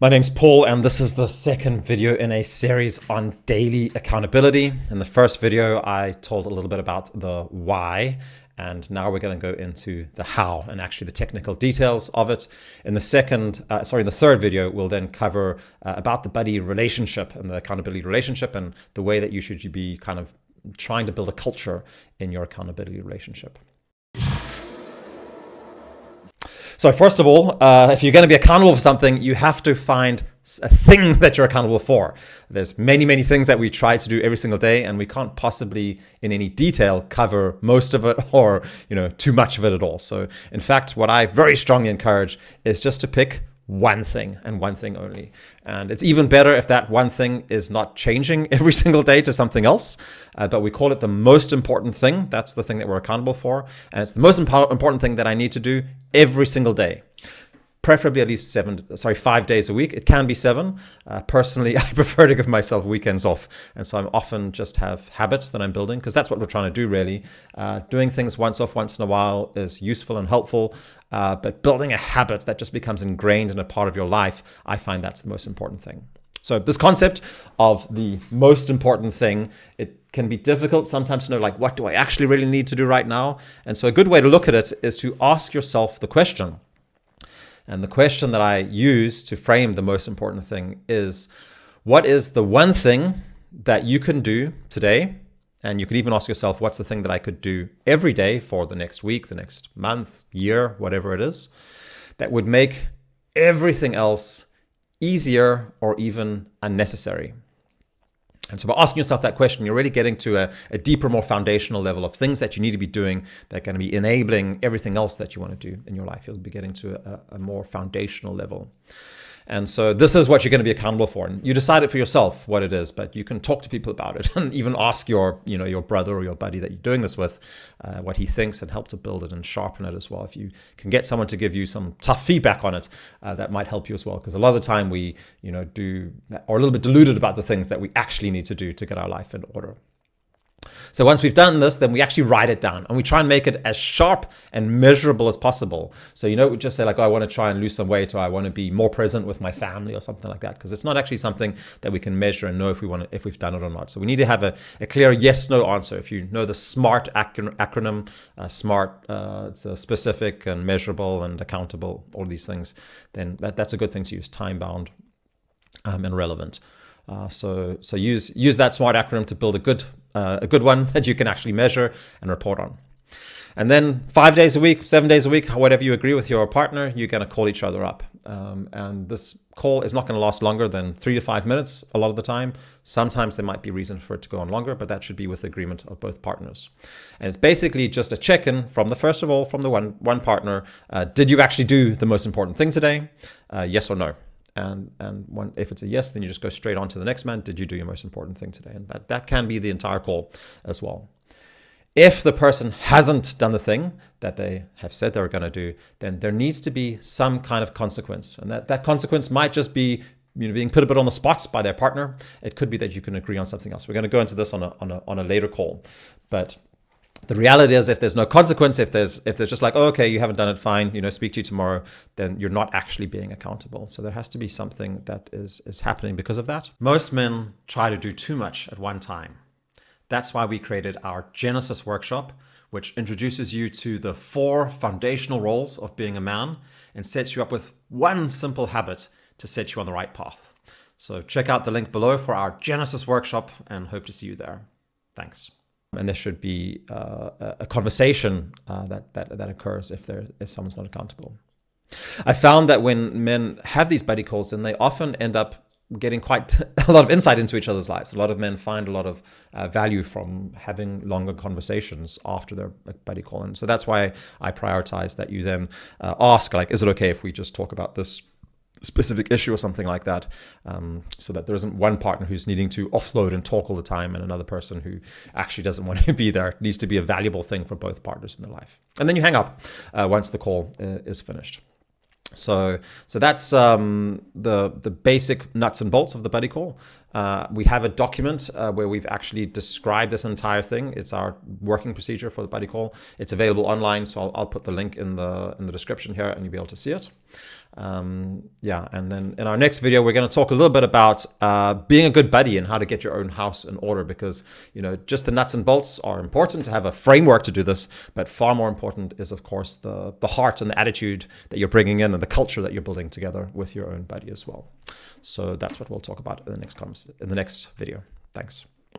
My name's Paul, and this is the second video in a series on daily accountability. In the first video, I told a little bit about the why, and now we're going to go into the how and actually the technical details of it. In the third video, we'll then cover about the buddy relationship and the accountability relationship and the way that you should be kind of trying to build a culture in your accountability relationship. So first of all, if you're going to be accountable for something, you have to find a thing that you're accountable for. There's many things that we try to do every single day, and we can't possibly in any detail cover most of it or too much of it at all. So in fact, what I very strongly encourage is just to pick one thing and one thing only. And it's even better if that one thing is not changing every single day to something else, but we call it the most important thing. That's the thing that we're accountable for. And it's the most important thing that I need to do every single day. Preferably at least 5 days a week. It can be 7. Personally, I prefer to give myself weekends off. And so I'm often just have habits that I'm building, because that's what we're trying to do really. Doing things once in a while is useful and helpful. But building a habit that just becomes ingrained in a part of your life, I find that's the most important thing. So this concept of the most important thing, it can be difficult sometimes to know, like, what do I actually really need to do right now? And so a good way to look at it is to ask yourself the question. And the question that I use to frame the most important thing is, what is the one thing that you can do today? And you could even ask yourself, what's the thing that I could do every day for the next week, the next month, year, whatever it is, that would make everything else easier or even unnecessary? And so by asking yourself that question, you're really getting to a deeper, more foundational level of things that you need to be doing that are going to be enabling everything else that you want to do in your life. You'll be getting to a more foundational level. And so this is what you're going to be accountable for. And you decide it for yourself what it is, but you can talk to people about it and even ask your brother or your buddy that you're doing this with what he thinks, and help to build it and sharpen it as well. If you can get someone to give you some tough feedback on it, that might help you as well. Because a lot of the time we, do, or a little bit deluded about the things that we actually need to do to get our life in order. So once we've done this, then we actually write it down and we try and make it as sharp and measurable as possible. So, we just say like, oh, I want to try and lose some weight, or I want to be more present with my family or something like that, because it's not actually something that we can measure and know if we've done it or not. So we need to have a clear yes, no answer. If you know the SMART acronym, SMART, it's specific and measurable and accountable, all these things, then that's a good thing to use: time bound and relevant. So use that SMART acronym to build a good one that you can actually measure and report on. And then 5 days a week, 7 days a week, whatever you agree with your partner, you're going to call each other up. And this call is not going to last longer than 3 to 5 minutes a lot of the time. Sometimes there might be reason for it to go on longer, but that should be with the agreement of both partners. And it's basically just a check-in from the one partner. Did you actually do the most important thing today? Yes or no? And if it's a yes, then you just go straight on to the next man. Did you do your most important thing today? And that can be the entire call as well. If the person hasn't done the thing that they have said they were going to do, then there needs to be some kind of consequence. And that consequence might just be being put a bit on the spot by their partner. It could be that you can agree on something else. We're going to go into this on a later call. But the reality is, if there's no consequence, if there's just like, oh, okay, you haven't done it, fine, speak to you tomorrow, then you're not actually being accountable. So there has to be something that is happening because of that. Most men try to do too much at one time. That's why we created our Genesis workshop, which introduces you to the 4 foundational roles of being a man and sets you up with one simple habit to set you on the right path. So check out the link below for our Genesis workshop, and hope to see you there. Thanks. And there should be a conversation that occurs if someone's not accountable. I found that when men have these buddy calls, then they often end up getting quite a lot of insight into each other's lives. A lot of men find a lot of value from having longer conversations after their buddy call. And so that's why I prioritize that you then ask, like, is it okay if we just talk about this specific issue or something like that, so that there isn't one partner who's needing to offload and talk all the time and another person who actually doesn't want to be there. It needs to be a valuable thing for both partners in their life. And then you hang up once the call is finished. So that's the basic nuts and bolts of the buddy call. We have a document where we've actually described this entire thing. It's our working procedure for the buddy call. It's available online, so I'll put the link in the description here, and you'll be able to see it. Yeah, and then in our next video, we're going to talk a little bit about being a good buddy and how to get your own house in order, because, you know, just the nuts and bolts are important to have a framework to do this, but far more important is, of course, the heart and the attitude that you're bringing in and the culture that you're building together with your own buddy as well. So that's what we'll talk about in the next video. Thanks.